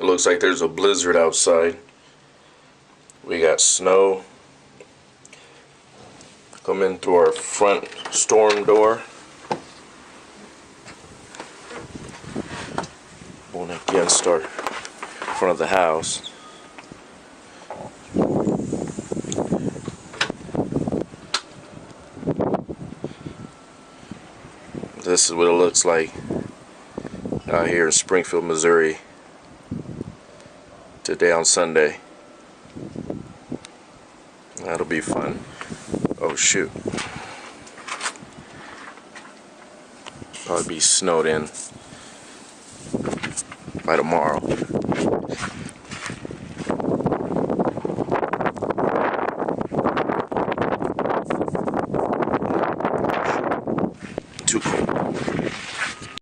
It looks like there's a blizzard outside. We got snow coming through our front storm door. Going against our front of the house. This is what it looks like out here in Springfield, Missouri today on Sunday. That'll be fun. Oh shoot. Probably be snowed in by tomorrow. Too cold.